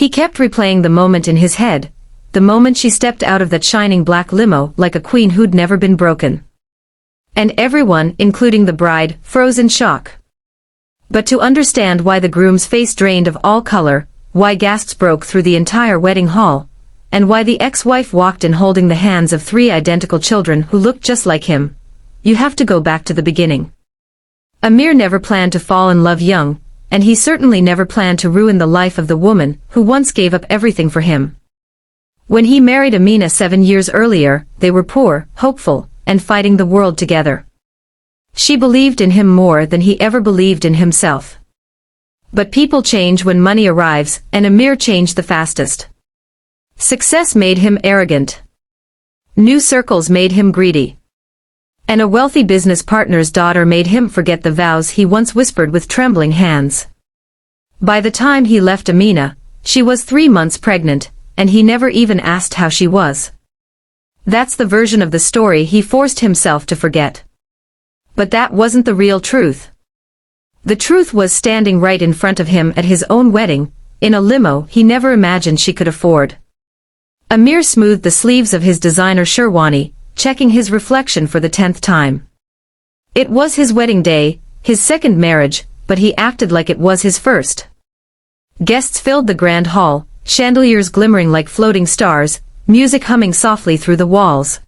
He kept replaying the moment in his head, the moment she stepped out of that shining black limo like a queen who'd never been broken. And everyone, including the bride, froze in shock. But to understand why the groom's face drained of all color, why gasps broke through the entire wedding hall, and why the ex-wife walked in holding the hands of 3 identical children who looked just like him, you have to go back to the beginning. Amir never planned to fall in love young, and he certainly never planned to ruin the life of the woman who once gave up everything for him. When he married Amina 7 years earlier, they were poor, hopeful, and fighting the world together. She believed in him more than he ever believed in himself. But people change when money arrives, and Amir changed the fastest. Success made him arrogant. New circles made him greedy. And a wealthy business partner's daughter made him forget the vows he once whispered with trembling hands. By the time he left Amina, she was 3 months pregnant, and he never even asked how she was. That's the version of the story he forced himself to forget. But that wasn't the real truth. The truth was standing right in front of him at his own wedding, in a limo he never imagined she could afford. Amir smoothed the sleeves of his designer sherwani, checking his reflection for the 10th time. It was his wedding day, his second marriage, but he acted like it was his first. Guests filled the grand hall, chandeliers glimmering like floating stars, music humming softly through the walls.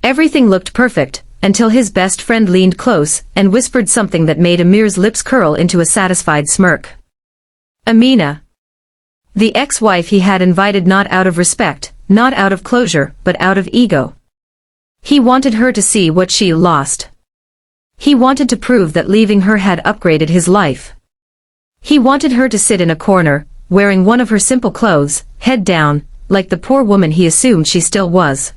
Everything looked perfect, until his best friend leaned close and whispered something that made Amir's lips curl into a satisfied smirk. Amina. The ex-wife he had invited not out of respect, not out of closure, but out of ego. He wanted her to see what she lost. He wanted to prove that leaving her had upgraded his life. He wanted her to sit in a corner, wearing one of her simple clothes, head down, like the poor woman he assumed she still was.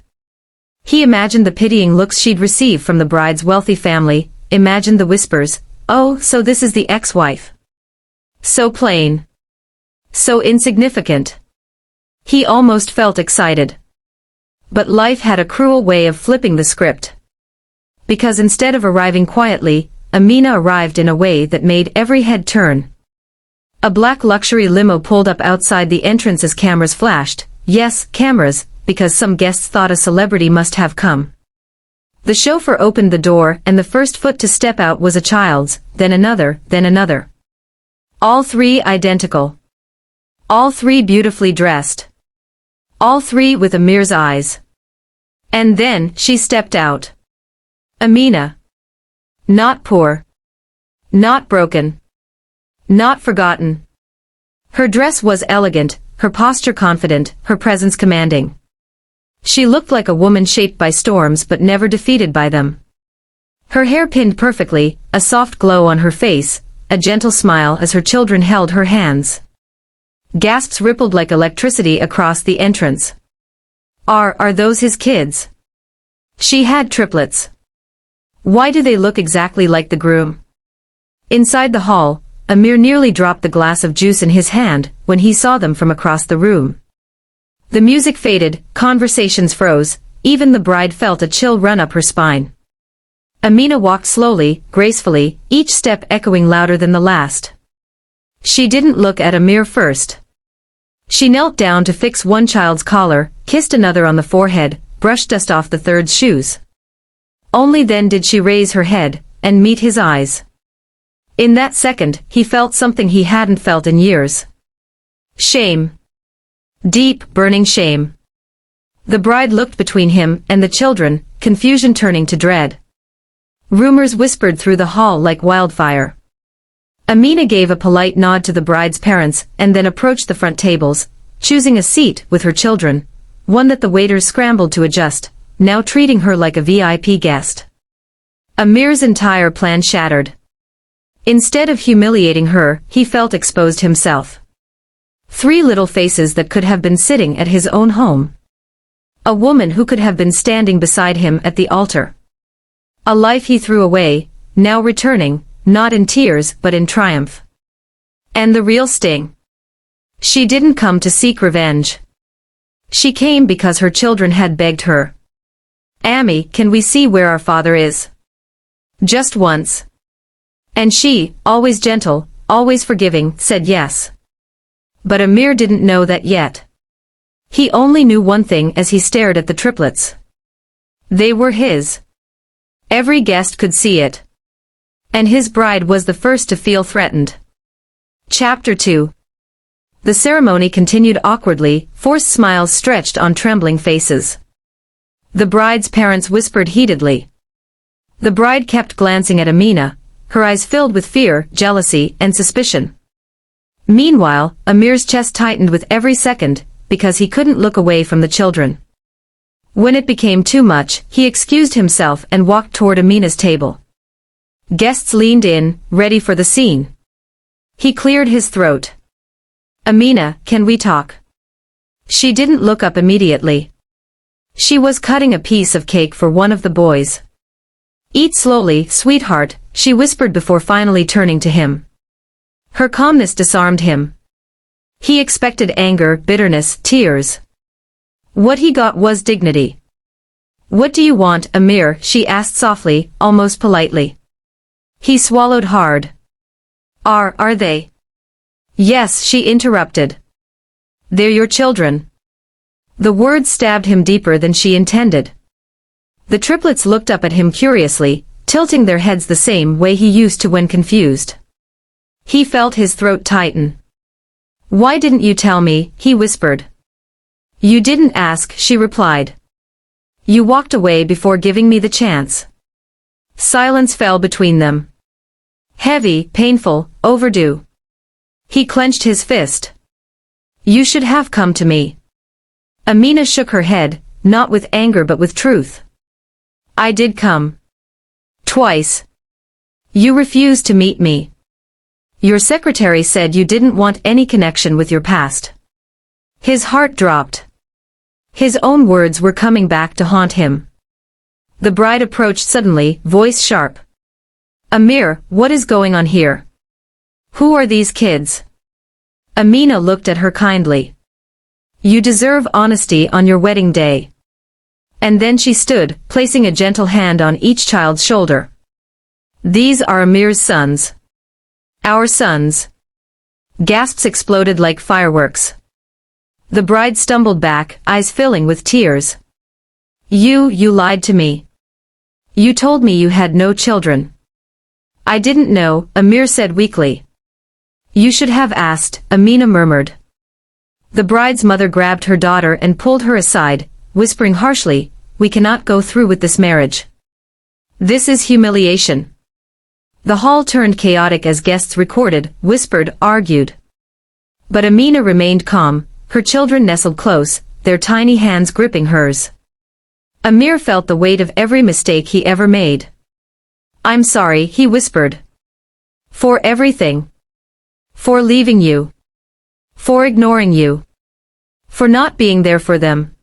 He imagined the pitying looks she'd receive from the bride's wealthy family, imagined the whispers, "Oh, so this is the ex-wife. So plain. So insignificant." He almost felt excited. But life had a cruel way of flipping the script. Because instead of arriving quietly, Amina arrived in a way that made every head turn. A black luxury limo pulled up outside the entrance as cameras flashed. Yes, cameras, because some guests thought a celebrity must have come. The chauffeur opened the door and the first foot to step out was a child's, then another, then another. All 3 identical. All 3 beautifully dressed. All 3 with Amir's eyes. And then she stepped out. Amina. Not poor. Not broken. Not forgotten. Her dress was elegant, her posture confident, her presence commanding. She looked like a woman shaped by storms but never defeated by them. Her hair pinned perfectly, a soft glow on her face, a gentle smile as her children held her hands. Gasps rippled like electricity across the entrance. Are those his kids? She had triplets. Why do they look exactly like the groom? Inside the hall, Amir nearly dropped the glass of juice in his hand when he saw them from across the room. The music faded, conversations froze, even the bride felt a chill run up her spine. Amina walked slowly, gracefully, each step echoing louder than the last. She didn't look at Amir first. She knelt down to fix one child's collar, kissed another on the forehead, brushed dust off the third's shoes. Only then did she raise her head and meet his eyes. In that second, he felt something he hadn't felt in years. Shame. Deep, burning shame. The bride looked between him and the children, confusion turning to dread. Rumors whispered through the hall like wildfire. Amina gave a polite nod to the bride's parents and then approached the front tables, choosing a seat with her children, one that the waiters scrambled to adjust, now treating her like a VIP guest. Amir's entire plan shattered. Instead of humiliating her, he felt exposed himself. 3 little faces that could have been sitting at his own home. A woman who could have been standing beside him at the altar. A life he threw away, now returning, not in tears but in triumph. And the real sting. She didn't come to seek revenge. She came because her children had begged her. "Ammi, can we see where our father is? Just once." And she, always gentle, always forgiving, said yes. But Amir didn't know that yet. He only knew one thing as he stared at the triplets. They were his. Every guest could see it. And his bride was the first to feel threatened. Chapter 2. The ceremony continued awkwardly, forced smiles stretched on trembling faces. The bride's parents whispered heatedly. The bride kept glancing at Amina, her eyes filled with fear, jealousy, and suspicion. Meanwhile, Amir's chest tightened with every second, because he couldn't look away from the children. When it became too much, he excused himself and walked toward Amina's table. Guests leaned in, ready for the scene. He cleared his throat. "Amina, can we talk?" She didn't look up immediately. She was cutting a piece of cake for one of the boys. "Eat slowly, sweetheart," she whispered before finally turning to him. Her calmness disarmed him. He expected anger, bitterness, tears. What he got was dignity. "What do you want, Amir?" she asked softly, almost politely. He swallowed hard. Are they?" "Yes," she interrupted. "They're your children." The words stabbed him deeper than she intended. The triplets looked up at him curiously, tilting their heads the same way he used to when confused. He felt his throat tighten. "Why didn't you tell me?" he whispered. "You didn't ask," she replied. "You walked away before giving me the chance." Silence fell between them. Heavy, painful, overdue. He clenched his fist. "You should have come to me." Amina shook her head, not with anger but with truth. "I did come. Twice. You refused to meet me. Your secretary said you didn't want any connection with your past." His heart dropped. His own words were coming back to haunt him. The bride approached suddenly, voice sharp. "Amir, what is going on here? Who are these kids?" Amina looked at her kindly. "You deserve honesty on your wedding day." And then she stood, placing a gentle hand on each child's shoulder. "These are Amir's sons." "Our sons." Gasps exploded like fireworks. The bride stumbled back, eyes filling with tears. You lied to me. You told me you had no children." "I didn't know," Amir said weakly. "You should have asked," Amina murmured. The bride's mother grabbed her daughter and pulled her aside, whispering harshly, "We cannot go through with this marriage. This is humiliation." The hall turned chaotic as guests recorded, whispered, argued. But Amina remained calm, her children nestled close, their tiny hands gripping hers. Amir felt the weight of every mistake he ever made. "I'm sorry," he whispered. "For everything. For leaving you. For ignoring you. For not being there for them."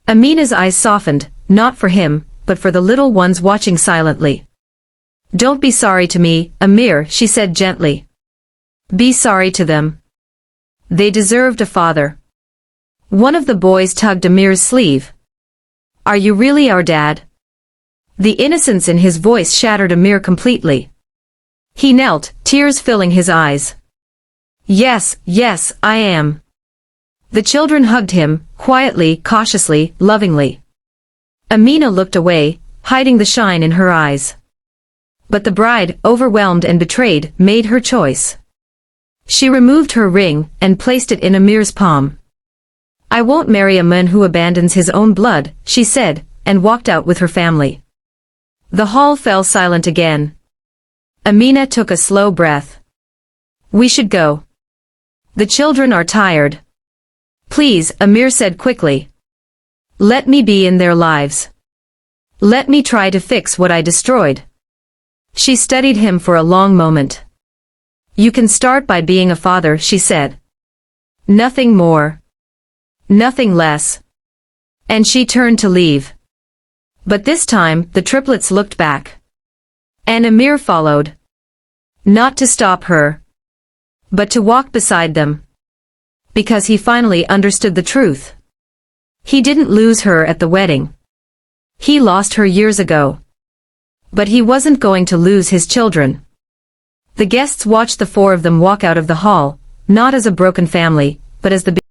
Amina's eyes softened, not for him, but for the little ones watching silently. "Don't be sorry to me, Amir," she said gently. "Be sorry to them. They deserved a father." One of the boys tugged Amir's sleeve. "Are you really our dad?" The innocence in his voice shattered Amir completely. He knelt, tears filling his eyes. Yes, I am." The children hugged him, quietly, cautiously, lovingly. Amina looked away, hiding the shine in her eyes. But the bride, overwhelmed and betrayed, made her choice. She removed her ring, and placed it in Amir's palm. "I won't marry a man who abandons his own blood," she said, and walked out with her family. The hall fell silent again. Amina took a slow breath. "We should go. The children are tired." "Please," Amir said quickly. "Let me be in their lives. Let me try to fix what I destroyed." She studied him for a long moment. "You can start by being a father," she said. "Nothing more. Nothing less." And she turned to leave. But this time, the triplets looked back. And Amir followed. Not to stop her, but to walk beside them. Because he finally understood the truth. He didn't lose her at the wedding. He lost her years ago. But he wasn't going to lose his children. The guests watched the four of them walk out of the hall, not as a broken family, but as the